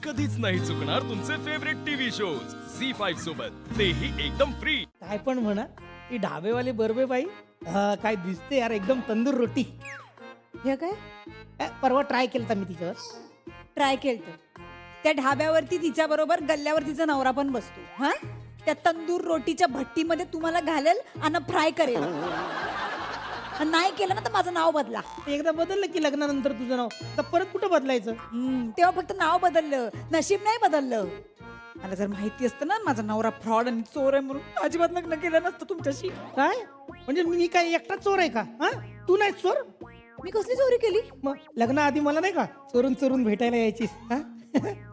कधीच नाही चुकणार तुमचे फेवरेट टीव्ही शोज झी5 सोबत, तेही एकदम फ्री. काय पण म्हणा ती ढाबेवाली बर्बे बाई काय दिसते यार, एकदम तंदूर रोटी. हे काय परवा ट्राय केलता मी तिच्यावर. ट्राय केलं त्या ढाब्यावरती तिच्या बरोबर गल्ल्यावर तिचा नवरा पण बसतो. हा त्या तंदूर रोटीच्या भट्टीमध्ये तुम्हाला घालेल आणि फ्राय करेल. आणि नाही केलं ना तर माझं नाव बदला. एकदा बदललं की लग्नानंतर तुझं नाव, तर परत कुठं बदलायचं? तेव्हा फक्त नाव बदललं, नशीब नाही बदललं. मला जर माहिती असतं ना माझा नवरा फ्रॉड आणि चोर आहे म्हणून, अजिबात लग्न केलं नसतं तुमच्याशी. काय म्हणजे मी काय एकटा चोर आहे का? हा, तू नाही चोर? मी कसली चोरी केली? मग लग्नाआधी मला नाही का चोरून चोरून भेटायला यायचीस? हा?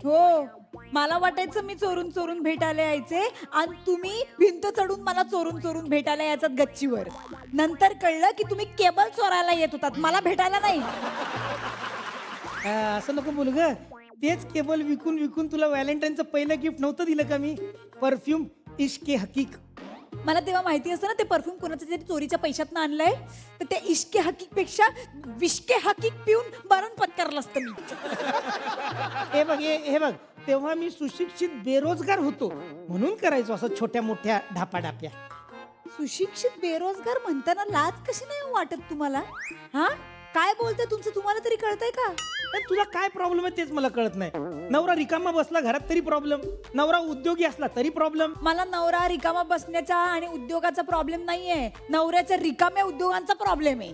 हो, मला वाटायचं मी चोरून चोरून भेटायला यायचे आणि तुम्ही भिंत चढून मला चोरून चोरून भेटायला यायचात गच्चीवर. नंतर कळलं की तुम्ही केबल चोरायला येत होतात, मला भेटायला नाही. असं नको बोल ग. तेच केबल विकून विकून तुला व्हॅलेंटाईनचं पहिलं गिफ्ट नव्हतं दिलं का मी? परफ्यूम इश्के हकीक. मला तेव्हा माहिती असतं ना ते परफ्यूम कोणाच्या तरी चोरीच्या पैशातनं आणलंय, तर त्या इश्के हकीक पेक्षा विश्के हकीक पिऊन मरण पत्करलं असतं मी. हे बघ, तेव्हा मी सुशिक्षित बेरोजगार होतो म्हणून करायचो असं छोट्या मोठ्या ढापाढाप्या. सुशिक्षित बेरोजगार म्हणताना लाज कशी नाही वाटत तुम्हाला? हा, काय बोलतंय तुमचं तुम्हाला तरी कळतंय का? पण तुला काय प्रॉब्लेम आहे तेच मला कळत नाही. नवरा रिकामा बसला घरात तरी प्रॉब्लेम, नवरा उद्योगी असला तरी प्रॉब्लेम. मला नवरा रिकामा बसण्याचा आणि उद्योगाचा प्रॉब्लेम नाहीये, नवऱ्याच्या रिकाम्या उद्योगांचा प्रॉब्लेम आहे.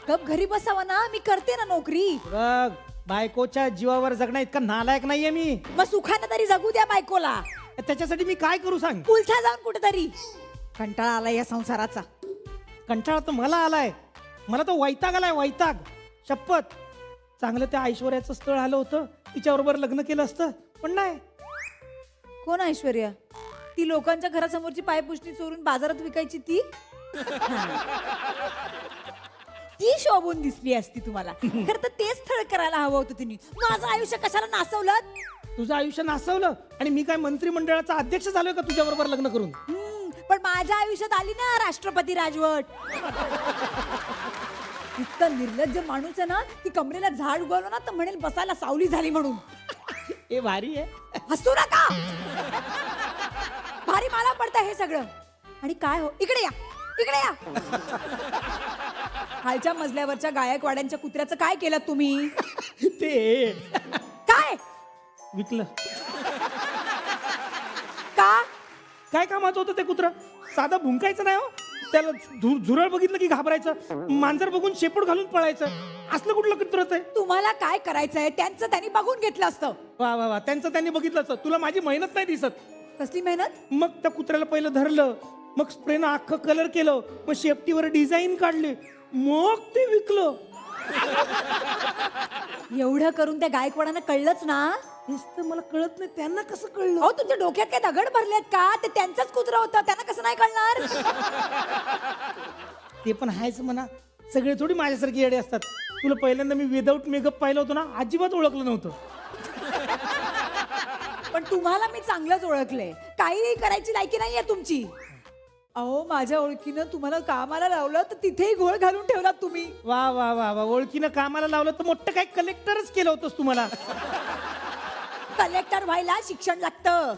कब घरी बसावा ना, मी करते ना नोकरी. बघ, बायकोच्या जीवावर जगणं इतका नालायक नाहीये मी. मग सुखानं तरी जगू द्या बायकोला. त्याच्यासाठी मी काय करू सांग? उलथा जाऊन कुठेतरी. कंटाळा आला या संसाराचा. कंटाळा तर मला आलाय, मला तर वैताग आलाय, वैताग. शपथ, चांगलं त्या ऐश्वर्याचं स्थळ आलं होतं, तिच्याबरोबर लग्न केलं असतं, पण नाही. कोण ऐश्वर्या? ती लोकांच्या घरासमोरची पायपुष्टी चोरून बाजारात विकायची ती? ती शोभून दिसली असती तुम्हाला. खरं तर तेच स्थळ करायला हवं होतं तिने. माझं आयुष्य कशाला नासवलं? तुझं आयुष्य नासवलं आणि मी काय मंत्रिमंडळाचा अध्यक्ष झालोय का तुझ्याबरोबर लग्न करून? पण माझ्या आयुष्यात आली ना राष्ट्रपती राजवट. इतका निर्लज्ज माणूस आहे ना, ती कमरेला झाड उगवलं ना तर म्हणेल बसायला सावली झाली म्हणून. हे भारी आहे. हसू नका. भारी मला पडतं हे सगळं. आणि काय हो, इकडे या, इकडे या. खालच्या मजल्यावरच्या गायकवाड्यांच्या कुत्र्याचं काय केलं तुम्ही? ते काय विकलं. का? काय कामाचं होतं ते कुत्रं? साधं भुंकायचं नाही हो, त्याला झुरळ बघितलं की घाबरायचं, मांजर बघून शेपूट घालून पळायचं. असलं कुठलं कुत्रं ते? तुम्हाला काय करायचंय त्यांचं त्यांनी बघून घेतलं असतं. वा वा वा, त्यांचं त्यांनी बघितलं असतं. तुला माझी मेहनत नाही दिसत? कसली मेहनत? मग त्या कुत्र्याला पहिलं धरलं, मग स्प्रेनं अख्खं कलर केलं, मग शेपटीवर डिझाईन काढली, मग ते विकलं. एवढं करून त्या गायकवाडांना कळलंच ना? हेच तर मला कळत नाही, त्यांना कसं कळलं? अहो तुमच्या डोक्यात काय दगड भरलेत का? ते त्यांचंच कुत्रं होतं, त्यांना कसं नाही कळणार? ते पण आहेच म्हणा, सगळे थोडी माझ्यासारखे येडे असतात. तुला पहिल्यांदा मी विदाऊट मेकअप पाहिलं होतं ना, अजिबात ओळखलं नव्हतं. पण तुम्हाला मी चांगलंच ओळखलंय. काही करायची लायकी नाहीये तुमची. अहो माझ्या ओळखीनं तुम्हाला कामाला लावलं तर तिथेही घोळ घालून ठेवलात तुम्ही. वा वा वा वा, ओळखीनं कामाला लावलं तर मोठं काय कलेक्टरच केलं होतंस तुम्हाला. कलेक्टर व्हायला शिक्षण लागतं.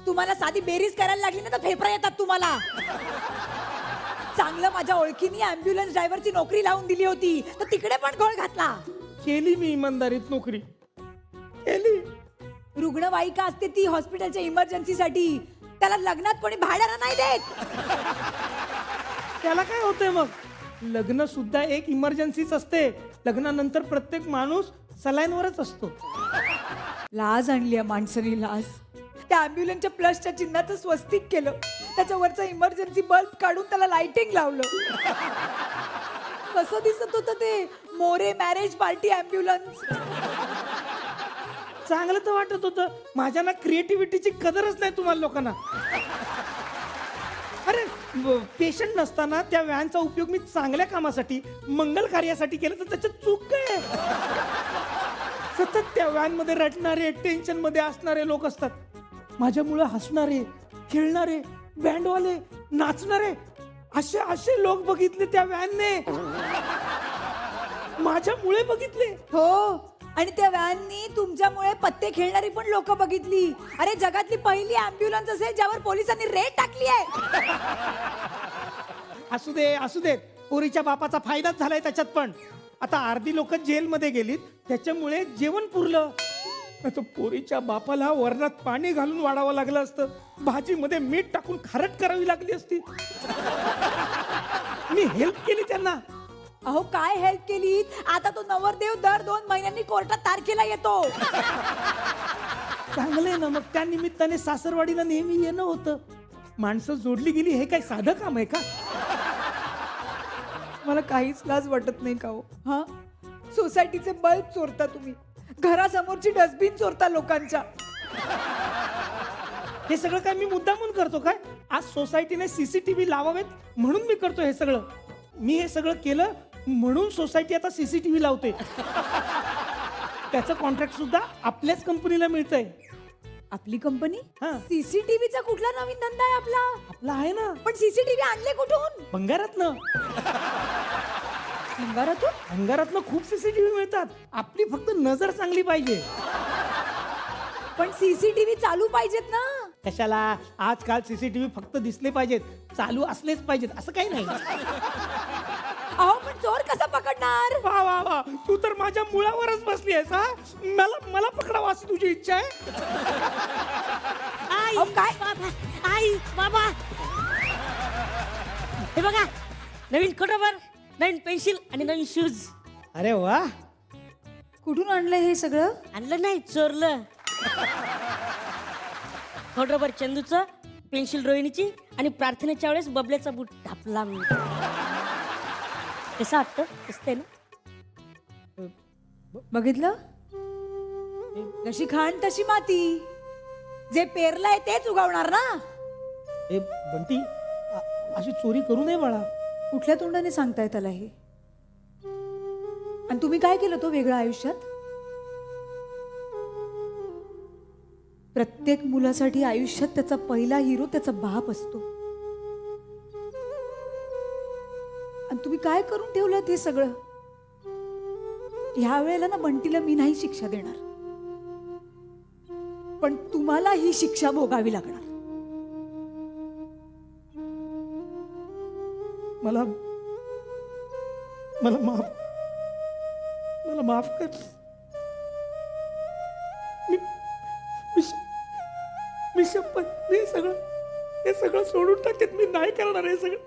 तुम्हाला साधी बेरीज करायला लागली ना तर फेफरा येतात तुम्हाला. चांगलं माझ्या ओळखीने अँब्युलन्स ड्रायव्हरची नोकरी लावून दिली होती, तर तिकडे पण घोळ घातला. केली मी इमानदारीत नोकरी केली. रुग्णवाहिका असते ती हॉस्पिटलच्या इमर्जन्सीसाठी, त्याला लग्नात कोणी भाड्याला नाही देत. त्याला काय होतंय मग? लग्न सुद्धा एक इमर्जन्सीच असते. लग्नानंतर प्रत्येक माणूस सलाईनवरच असतो. लाज आणली माणसाने, लाज. त्या अँब्युलन्सच्या प्लसच्या चिन्हाचं स्वस्तिक केलं, त्याच्यावरचा इमर्जन्सी बल्ब काढून त्याला लाइटिंग लावलं. कसं दिसत होतं ते? More marriage party ambulance. चांगलं तर वाटत होतं. माझ्या ना क्रिएटिव्हिटीची कदरच नाही तुम्हाला लोकांना. अरे पेशंट नसताना त्या व्हॅनचा उपयोग मी चांगल्या कामासाठी, मंगल कार्यासाठी केलं, तर त्याच्यात चूक काय? सतत त्या व्हॅन मध्ये रटणारे, टेन्शन मध्ये असणारे लोक असतात. माझ्यामुळे हसणारे, खेळणारे, बँडवाले, नाचणारे, असे असे लोक बघितले त्या व्हॅनने. माझ्यामुळे बघितले. हो, आणि त्या व्हॅननी तुमच्यामुळे पत्ते खेळणारी पण लोक बघितली. अरे जगातली पहिली अँब्युलन्स असेल ज्यावर पोलिसांनी रेड टाकली आहे. असू देत पोरीच्या बापाचा फायदाच झालाय त्याच्यात. पण आता अर्धी लोक जेलमध्ये गेलीत त्याच्यामुळे जेवण पुरलं. आता पोरीच्या बापाला वरणात पाणी घालून वाढावं लागलं असतं, भाजीमध्ये मीठ टाकून खारट करावी लागली असती. मी हेल्प केली त्यांना. अहो काय हेल्प केली. आता तो नवरदेव दर 2 महिन्यांनी कोर्टात तारखेला येतो. चांगलंय ना मग. त्या निमित्ताने सासरवाडीला नेहमी येणं होतं. माणसं जोडली गेली हे काय साधं काम आहे का? मला काहीच लाज वाटत नाही का हो. हा, सोसायटीचे बल्ब चोरता तुम्ही, घरासमोरची डस्टबिन चोरता लोकांच्या. हे सगळं काय मी मुद्दामून करतो काय? आज सोसायटीने सीसीटीव्ही लावावेत म्हणून मी करतो हे सगळं. मी हे सगळं केलं म्हणून सोसायटी आता सीसीटीव्ही लावते. त्याचं कॉन्ट्रॅक्ट सुद्धा आपल्याच कंपनीला मिळतंय. आपली कंपनी? हा. सीसीटीव्हीचा कुठला नवीन धंदा आहे आपला? आपला आहे ना, पण सीसीटीव्ही आणले कुठून? भंगारातनं. भंगारातून? भंगारातनं खूप सीसीटीव्ही मिळतात. आपली फक्त नजर चांगली पाहिजे. पण सीसीटीव्ही चालू पाहिजेत ना. कशाला? आजकाल सीसीटीव्ही फक्त दिसले पाहिजेत, चालू असलेच पाहिजेत असं काही नाही. अहो पण चोर कसा पकडणार? वा वा वा, तू तर माझ्या मुळावरच बसली आहेस. हा, मला पकडावं असं तुझी इच्छा आहे? अहो, काय? आई बाबा, हे बघा, नवीन खोडरबर, नवीन पेन्सिल आणि नवीन शूज. अरे वा, कुठून आणलंय हे सगळं? आणलं नाही, चोरलं. खोडरबर चंदूचं, पेन्सिल रोहिणीची आणि प्रार्थनेच्या वेळेस बबल्याचा बूट टापला मी. कसं वाटतं? दिसतंय ना? बघितलं? जशी खाण तशी माती. जे पेरलंय तेच उगवणार ना. ए बंटी, अशी चोरी करू नये बाळा. कुठल्या तोंडाने सांगताय त्याला हे? आणि तुम्ही काय केलं तो वेगळं आयुष्यात? प्रत्येक मुलासाठी आयुष्यात त्याचा पहिला हिरो त्याचा बाप असतो. आणि तुम्ही काय करून ठेवलं हे सगळं? ह्या वेळेला ना बंटीला मी नाही शिक्षा देणार, पण तुम्हाला ही शिक्षा भोगावी लागणार. मला माफ कर. मी शपथ, मी हे सगळं सोडून टाकेत. मी नाही करणार हे सगळं.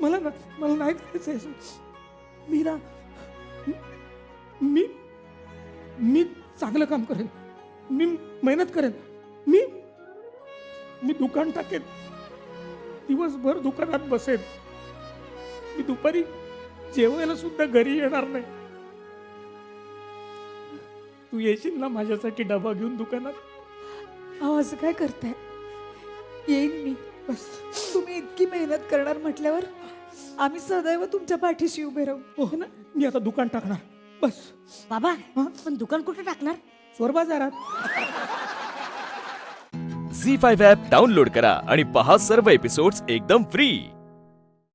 मला नाही करायचं. मी चांगलं काम करेन. मी मेहनत करेन. मी दुकान टाकेन. दिवसभर दुकानात बसेन. मी दुपारी जेवायला सुद्धा घरी येणार नाही. तू येशील ना माझ्यासाठी डबा घेऊन दुकानात? अहो असं काय करताय? येईन मी. बस तुम्ही इतकी मेहनत करणार म्हटल्यावर आम्ही सदैव तुमच्या पाठीशी उभे राहू. हो ना, मी आता दुकान टाकणार. बस. बाबा, पण दुकान कुठे टाकणार? चोर बाजारात. झी5 ॲप डाउनलोड करा आणि पहा सर्व एपिसोड्स एकदम फ्री.